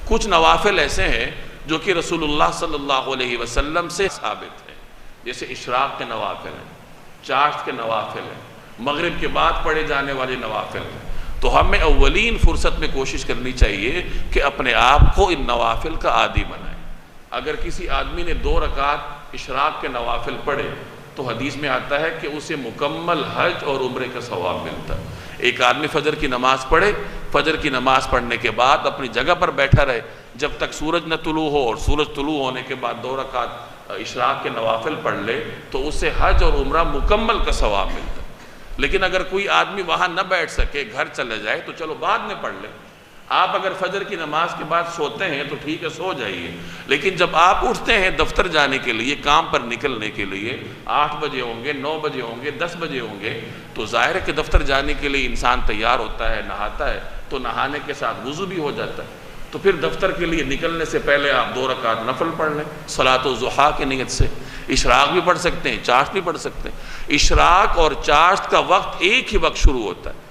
کچھ نوافل ایسے ہیں جو کہ رسول اللہ صلی اللہ علیہ وسلم سے ثابت ہیں، جیسے اشراق کے نوافل ہیں، چاشت کے نوافل ہیں، مغرب کے بعد پڑھے جانے والے نوافل ہیں۔ تو ہمیں اولین فرصت میں کوشش کرنی چاہیے کہ اپنے آپ کو ان نوافل کا عادی بنائیں۔ اگر کسی آدمی نے 2 رکعت اشراق کے نوافل پڑھے تو حدیث میں آتا ہے کہ اسے مکمل حج اور عمرے کا ثواب ملتا ہے۔ ایک آدمی فجر کی نماز پڑھے، فجر کی نماز پڑھنے کے بعد اپنی جگہ پر بیٹھا رہے جب تک سورج نہ طلوع ہو، اور سورج طلوع ہونے کے بعد 2 رکعت اشراق کے نوافل پڑھ لے تو اسے حج اور عمرہ مکمل کا ثواب ملتا ہے۔ لیکن اگر کوئی آدمی وہاں نہ بیٹھ سکے، گھر چلے جائے تو چلو بعد میں پڑھ لے۔ آپ اگر فجر کی نماز کے بعد سوتے ہیں تو ٹھیک ہے، سو جائیے، لیکن جب آپ اٹھتے ہیں دفتر جانے کے لیے، کام پر نکلنے کے لیے، 8 بجے ہوں گے، 9 بجے ہوں گے، 10 بجے ہوں گے، تو ظاہر ہے کہ دفتر جانے کے لیے انسان تیار ہوتا ہے، نہاتا ہے، تو نہانے کے ساتھ وضو بھی ہو جاتا ہے۔ تو پھر دفتر کے لیے نکلنے سے پہلے آپ 2 رکعت نفل پڑھ لیں صلاۃ الضحیٰ کی نیت سے۔ اشراق بھی پڑھ سکتے ہیں، چاشت بھی پڑھ سکتے ہیں۔ اشراق اور چاشت کا وقت ایک ہی وقت شروع ہوتا ہے۔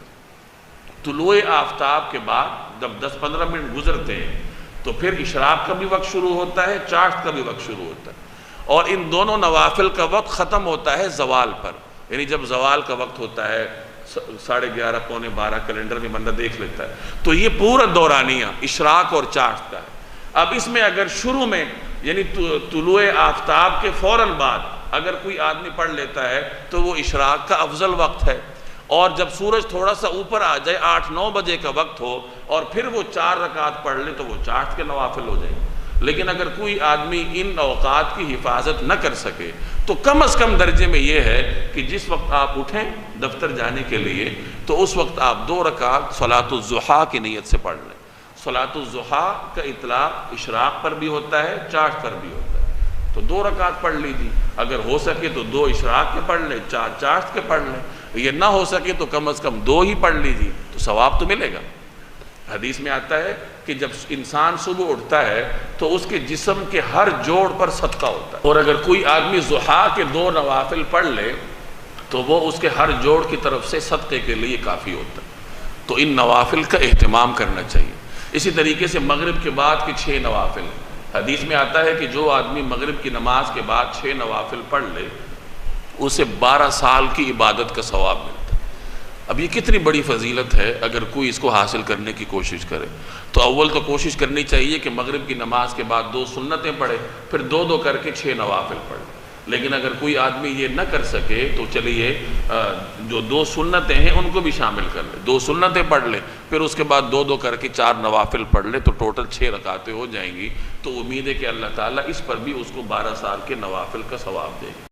طلوع آفتاب کے بعد جب 10-15 منٹ گزرتے ہیں تو پھر اشراق کا بھی وقت شروع ہوتا ہے، چاشت کا بھی وقت شروع ہوتا ہے، اور ان دونوں نوافل کا وقت ختم ہوتا ہے زوال پر۔ یعنی جب زوال کا وقت ہوتا ہے 11:30 پونے 12 کیلنڈر میں بندہ دیکھ لیتا ہے، تو یہ پورا دورانیہ اشراق اور چاشت کا ہے۔ اب اس میں اگر شروع میں یعنی طلوع آفتاب کے فوراً بعد اگر کوئی آدمی پڑھ لیتا ہے تو وہ اشراق کا افضل وقت ہے، اور جب سورج تھوڑا سا اوپر آ جائے 8-9 بجے کا وقت ہو اور پھر وہ 4 رکعت پڑھ لے تو وہ چاشت کے نوافل ہو جائیں۔ لیکن اگر کوئی آدمی ان اوقات کی حفاظت نہ کر سکے تو کم از کم درجے میں یہ ہے کہ جس وقت آپ اٹھیں دفتر جانے کے لیے تو اس وقت آپ 2 رکعت صلاۃ الضحیٰ کی نیت سے پڑھ لیں۔ صلاۃ الضحیٰ کا اطلاق اشراق پر بھی ہوتا ہے، چاشت پر بھی ہوتا ہے، تو 2 رکعت پڑھ لیجیے۔ اگر ہو سکے تو 2 اشراق کے پڑھ لیں، 4 چاشت کے پڑھ لیں، یہ نہ ہو سکے تو کم از کم 2 ہی پڑھ لیجیے، تو ثواب تو ملے گا۔ حدیث میں آتا ہے کہ جب انسان صبح اٹھتا ہے تو اس کے جسم کے ہر جوڑ پر صدقہ ہوتا ہے، اور اگر کوئی آدمی ضحیٰ کے 2 نوافل پڑھ لے تو وہ اس کے ہر جوڑ کی طرف سے صدقے کے لیے کافی ہوتا ہے۔ تو ان نوافل کا اہتمام کرنا چاہیے۔ اسی طریقے سے مغرب کے بعد کے 6 نوافل، حدیث میں آتا ہے کہ جو آدمی مغرب کی نماز کے بعد 6 نوافل پڑھ لے اسے 12 سال کی عبادت کا ثواب ملتا ہے۔ اب یہ کتنی بڑی فضیلت ہے اگر کوئی اس کو حاصل کرنے کی کوشش کرے۔ تو اول تو کوشش کرنی چاہیے کہ مغرب کی نماز کے بعد 2 سنتیں پڑھے، پھر 2 کر کے 6 نوافل پڑھے۔ لیکن اگر کوئی آدمی یہ نہ کر سکے تو چلیے جو 2 سنتیں ہیں ان کو بھی شامل کر لے، 2 سنتیں پڑھ لے، پھر اس کے بعد 2 کر کے 4 نوافل پڑھ لے، تو ٹوٹل 6 رکعتیں ہو جائیں گی۔ تو امید ہے کہ اللہ تعالیٰ اس پر بھی اس کو 12 سال کے نوافل کا ثواب دے گا۔